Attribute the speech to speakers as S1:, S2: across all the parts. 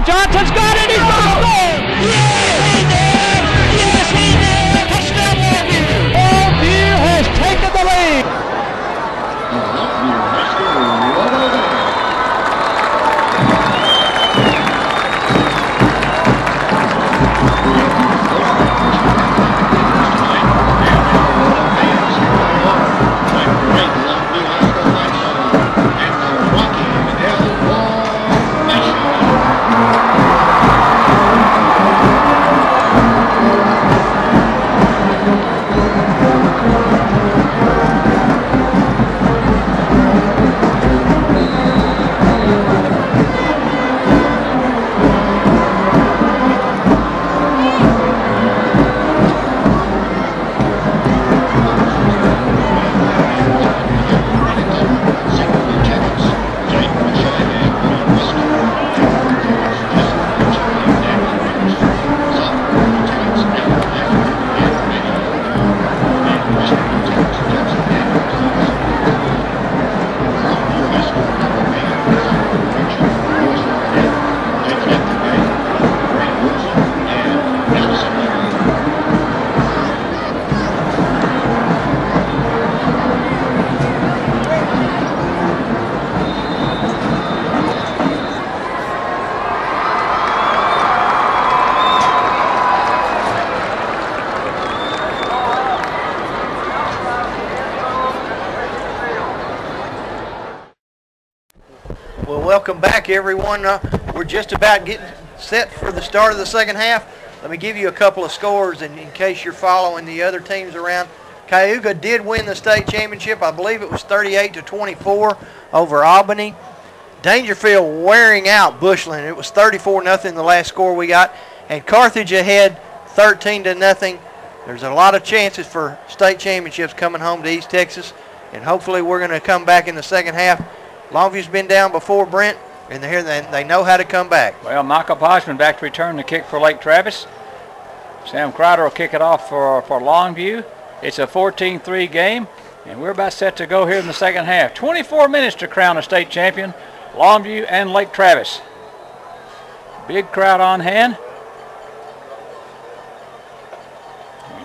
S1: Johnson's got it. He's going to score. Yes, he did. Yes, he did. Touchdown, Longview. Longview has taken the lead.
S2: Welcome back, everyone. We're just about getting set for the start of the second half. Let me give you a couple of scores in case you're following the other teams around. Cayuga did win the state championship. I believe it was 38-24 over Albany. Dangerfield wearing out Bushland. It was 34-0 the last score we got. And Carthage ahead 13-0. There's a lot of chances for state championships coming home to East Texas. And hopefully we're going to come back in the second half. Longview's been down before, Brent, and they know how to come back.
S3: Well, Michael Podgman back to return the kick for Lake Travis. Sam Crowder will kick it off for Longview. It's a 14-3 game, and we're about set to go here in the second half. 24 minutes to crown a state champion, Longview and Lake Travis. Big crowd on hand.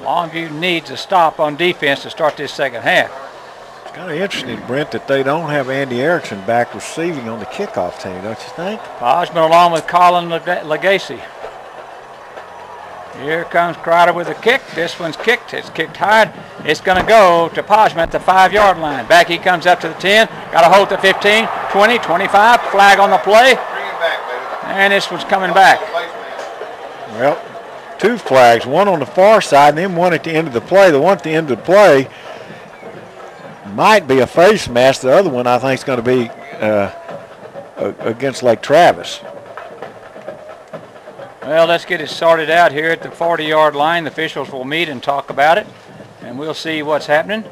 S3: Longview needs a stop on defense to start this second half.
S4: It's kind of interesting, Brent, that they don't have Andy Erickson back receiving on the kickoff team, don't you think?
S3: Podgman along with Colin Legacy. Here comes Crowder with a kick. This one's kicked. It's kicked hard. It's going to go to Podgman at the 5-yard line. Back he comes up to the 10. Got a hold at 15, 20, 25. Flag on the play. And this one's coming back.
S4: Well, two flags, one on the far side and then one at the end of the play. The one at the end of the play might be a face mask. The other one I think is going to be against Lake Travis.
S3: Well, let's get it sorted out here at the 40-yard line. The officials will meet and talk about it, and we'll see what's happening.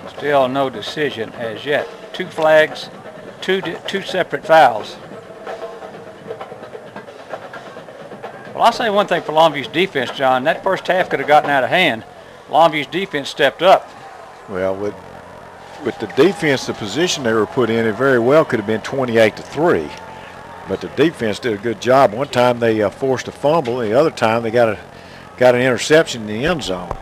S3: Still no decision as yet. Two flags, two separate fouls. Well, I'll say one thing for Longview's defense, John. That first half could have gotten out of hand. Longview's defense stepped up.
S4: Well, with the defense, the position they were put in, it very well could have been 28-3. But the defense did a good job. One time they forced a fumble. The other time they got an interception in the end zone.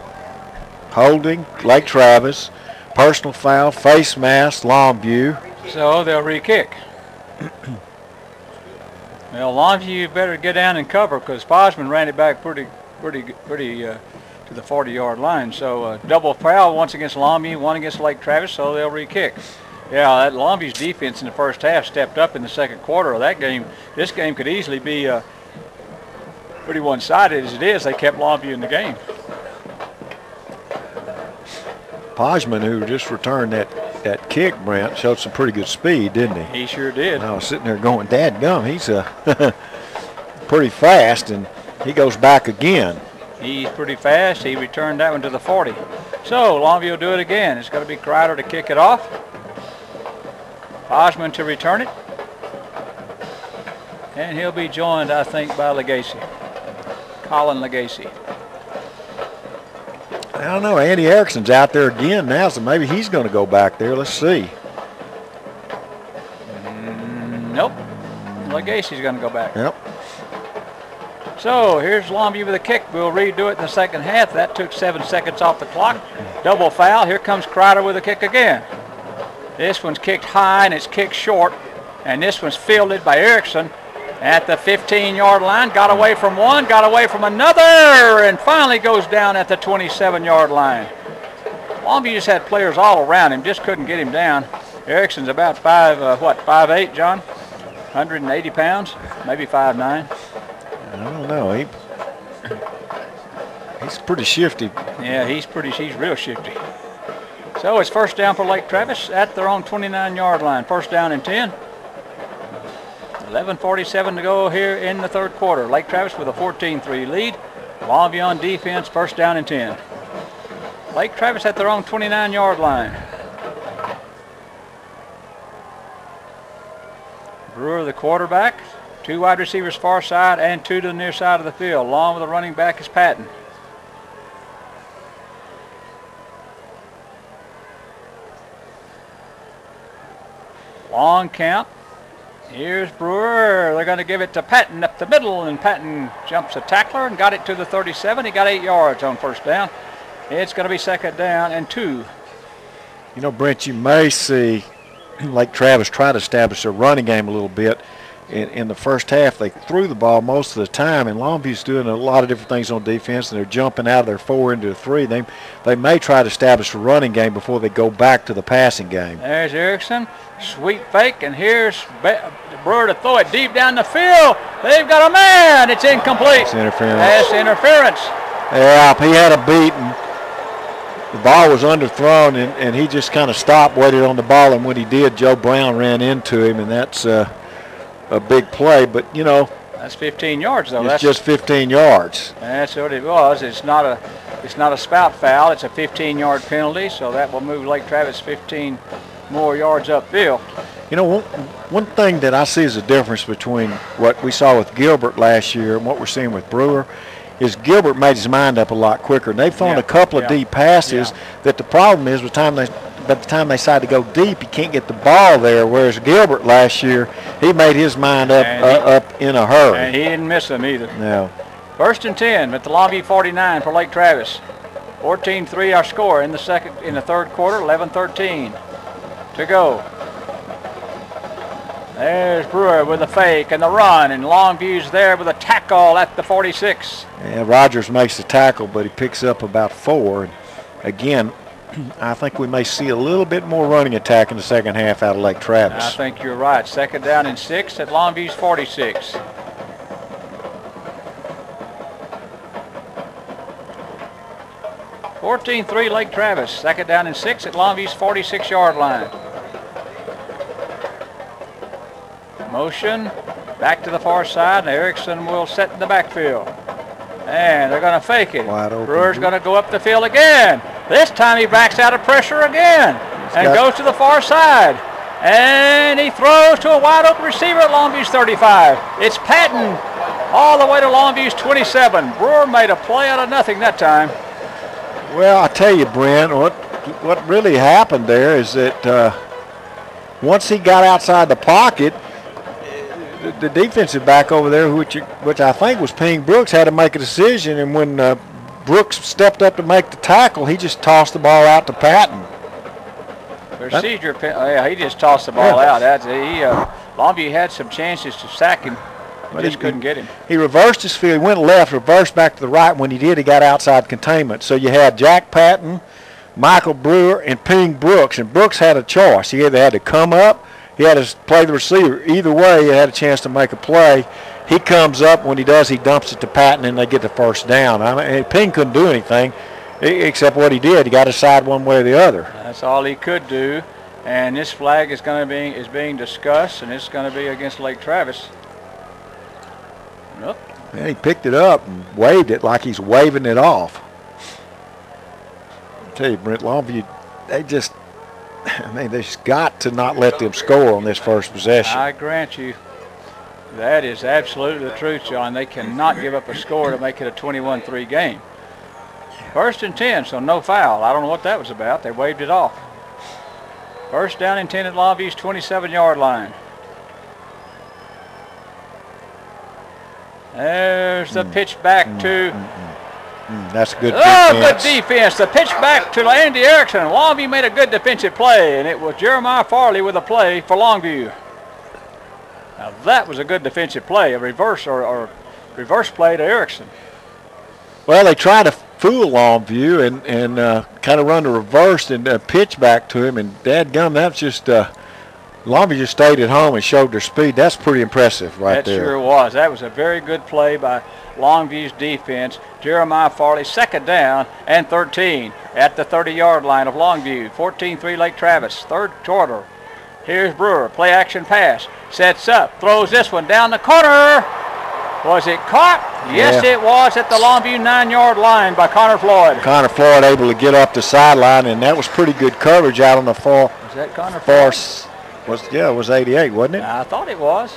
S4: Holding, Lake Travis, personal foul, face mask, Longview.
S3: So they'll re-kick. Well, Longview better get down and cover because Podgman ran it back pretty to the 40-yard line. So double foul, once against Longview, one against Lake Travis, so they'll re-kick. Yeah, that Longview's defense in the first half stepped up in the second quarter of that game. This game could easily be pretty one-sided as it is. They kept Longview in the game.
S4: Podgman, who just returned that kick, Brent, showed some pretty good speed, didn't he?
S3: He sure did.
S4: I was sitting there going, dadgum, he's pretty fast, and he goes back again.
S3: He's pretty fast. He returned that one to the 40. So Longview will do it again. It's going to be Crowder to kick it off. Podgman to return it. And he'll be joined, I think, by Legacy. Colin Legacy.
S4: I don't know. Andy Erickson's out there again now, so maybe he's going to go back there. Let's see.
S3: Nope. Legacy's going to go back.
S4: Yep.
S3: So here's Longview with a kick. We'll redo it in the second half. That took 7 seconds off the clock. Double foul. Here comes Kreider with a kick again. This one's kicked high and it's kicked short. And this one's fielded by Erickson at the 15-yard line. Got away from one, got away from another, and finally goes down at the 27-yard line. Longview just had players all around him, just couldn't get him down. Erickson's about 5'8", John? 180 pounds, maybe 5'9".
S4: I don't know. He's pretty shifty.
S3: Yeah, he's real shifty. So it's first down for Lake Travis at their own 29-yard line. First down and 10. 11:47 to go here in the third quarter. Lake Travis with a 14-3 lead. Longview on defense, first down and 10. Lake Travis at their own 29-yard line. Brewer, the quarterback. 2 wide receivers far side and 2 to the near side of the field. Along with the running back is Patton. Long count. Here's Brewer. They're going to give it to Patton up the middle, and Patton jumps a tackler and got it to the 37. He got 8 yards on first down. It's going to be second down and 2.
S4: You know, Brent, you may see Lake Travis try to establish a running game a little bit. In the first half, they threw the ball most of the time, and Longview's doing a lot of different things on defense, and they're jumping out of their 4 into the 3. They may try to establish a running game before they go back to the passing game.
S3: There's Erickson. Sweep fake, and here's Brewer to throw it deep down the field. They've got a man. It's incomplete.
S4: It's interference.
S3: That's interference.
S4: Yeah, he had a beat, and the ball was underthrown, and he just kind of stopped, waited on the ball, and when he did, Joe Brown ran into him, and that's a big play. But, you know,
S3: that's 15 yards, though.
S4: It's just 15 yards.
S3: That's what it was. It's not a spout foul. It's a 15-yard penalty, so that will move Lake Travis 15 more yards upfield.
S4: You know, one thing that I see as a difference between what we saw with Gilbert last year and what we're seeing with Brewer is Gilbert made his mind up a lot quicker. And they've thrown a couple of deep passes that the problem is by the time they decide to go deep, you can't get the ball there, whereas Gilbert last year, he made his mind up in a hurry.
S3: And he didn't miss them either.
S4: No.
S3: First and 10 at the Longview 49 for Lake Travis. 14-3 our score in the third quarter, 11-13 to go. There's Brewer with a fake and the run, and Longview's there with a tackle at the 46.
S4: Yeah, Rogers makes the tackle, but he picks up about 4. And again, I think we may see a little bit more running attack in the second half out of Lake Travis.
S3: I think you're right. Second down and 6 at Longview's 46. (14-3) Lake Travis. Second down and 6 at Longview's 46-yard line. Motion back to the far side, and Erickson will set in the backfield. And they're going to fake it.
S4: Wide open.
S3: Brewer's going to go up the field again. This time he backs out of pressure again and goes to the far side. And he throws to a wide open receiver at Longview's 35. It's Patton all the way to Longview's 27. Brewer made a play out of nothing that time.
S4: Well, I tell you, Brent, what really happened there is that once he got outside the pocket, the defensive back over there, which I think was Ping Brooks, had to make a decision, and when Brooks stepped up to make the tackle, he just tossed the ball out to Patton.
S3: Procedure, he just tossed the ball out. Longview had some chances to sack him, but just couldn't get him. He
S4: reversed his field. He went left, reversed back to the right. When he did, he got outside containment. So you had Jack Patton, Michael Brewer, and Ping Brooks, and Brooks had a choice. He either had to come up, he had to play the receiver. Either way, he had a chance to make a play. He comes up. When he does, he dumps it to Patton, and they get the first down. Ping couldn't do anything except what he did. He got to decide one way or the other.
S3: That's all he could do. And this flag is being discussed, and it's going to be against Lake Travis. Nope.
S4: Yeah, he picked it up and waved it like he's waving it off. I tell you, Brent, Longview, they just got to not let them score on this first possession.
S3: I grant you, that is absolutely the truth, John. They cannot give up a score to make it a 21-3 game. First and 10, so no foul. I don't know what that was about. They waved it off. First down and 10 at Longview's 27-yard line. There's the pitch back to...
S4: That's good
S3: Oh,
S4: defense.
S3: good defense. The pitch back to Andy Erickson. Longview made a good defensive play, and it was Jeremiah Farley with a play for Longview. Now that was a good defensive play, a reverse or reverse play to Erickson.
S4: Well, they tried to fool Longview and kind of run the reverse and pitch back to him, and dadgum, that's just Longview just stayed at home and showed their speed. That's pretty impressive right there.
S3: That sure was. That was a very good play by Longview's defense. Jeremiah Farley, second down and 13 at the 30-yard line of Longview. 14-3 Lake Travis, third quarter. Here's Brewer, play action pass, sets up, throws this one down the corner. Was it caught? Yes, it was at the Longview 9-yard line by Connor Floyd.
S4: Connor Floyd able to get up the sideline, and that was pretty good coverage out on the far.
S3: Was that Connor Floyd?
S4: It was 88, wasn't it?
S3: I thought it was.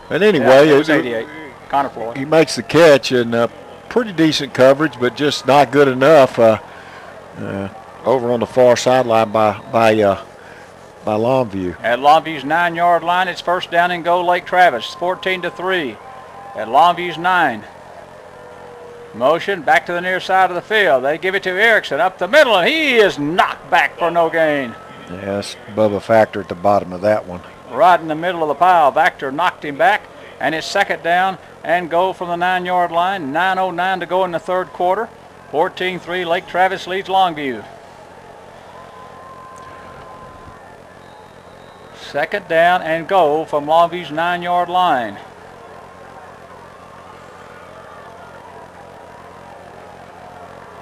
S4: But anyway,
S3: Yeah, it was 88. Connor Floyd.
S4: He makes the catch, and pretty decent coverage, but just not good enough over on the far sideline by Longview.
S3: At Longview's 9-yard line, it's first down and goal Lake Travis, 14-3 at Longview's 9. Motion back to the near side of the field. They give it to Erickson up the middle, and he is knocked back for no gain.
S4: Yes, Bubba Factor at the bottom of that one.
S3: Right in the middle of the pile. Factor knocked him back, and it's second down and goal from the 9-yard line. 9:09 to go in the third quarter. 14-3 Lake Travis leads Longview. Second down and goal from Longview's 9-yard line.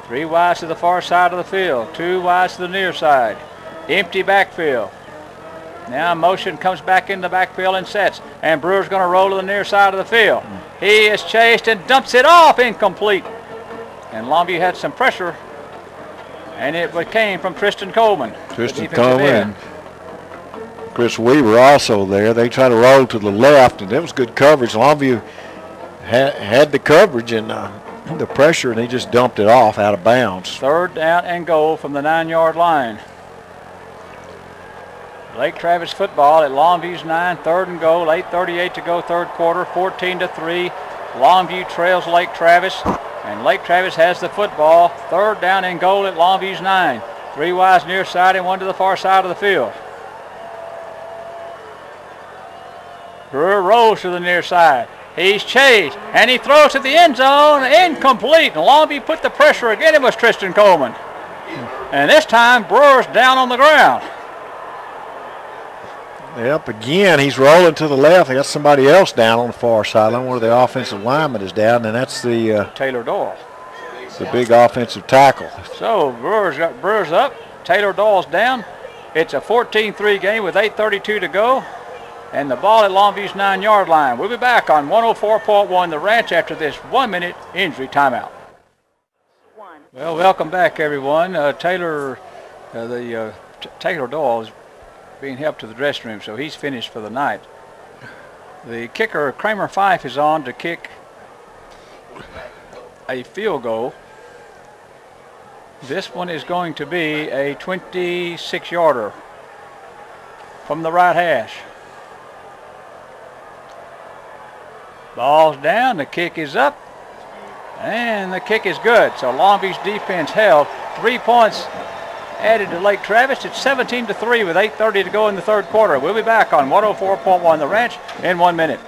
S3: Three wides to the far side of the field. Two wides to the near side. Empty backfield. Now motion comes back in the backfield and sets. And Brewer's going to roll to the near side of the field. He is chased and dumps it off, incomplete. And Longview had some pressure. And it came from Tristan Coleman.
S4: Tristan Coleman. Chris Weaver also there. They try to roll to the left, and that was good coverage. Longview had the coverage and the pressure, and he just dumped it off out of bounds.
S3: Third down and goal from the 9-yard line. Lake Travis football at Longview's 9, third and goal, 8:38 to go, third quarter, 14-3. Longview trails Lake Travis, and Lake Travis has the football. Third down and goal at Longview's 9. Three wides near side and one to the far side of the field. Brewer rolls to the near side. He's chased, and he throws to the end zone, incomplete. And Longview put the pressure again. It was Tristan Coleman. And this time, Brewer's down on the ground.
S4: Yep, again, he's rolling to the left. They got somebody else down on the far sideline. One of the offensive linemen is down, and that's the
S3: Taylor Doyle.
S4: The big offensive tackle.
S3: So Brewer's up. Taylor Doyle's down. It's a 14-3 game with 8:32 to go. And the ball at Longview's 9-yard line. We'll be back on 104.1 The Ranch after this 1-minute injury timeout. Well, welcome back, everyone. Taylor Doyle is being helped to the dressing room, so he's finished for the night. The kicker, Kramer Fife, is on to kick a field goal. This one is going to be a 26-yarder from the right hash. Ball's down, the kick is up, and the kick is good. So Longview's defense held. 3 points added to Lake Travis. It's 17-3 with 8:30 to go in the third quarter. We'll be back on 104.1 The Ranch in 1 minute.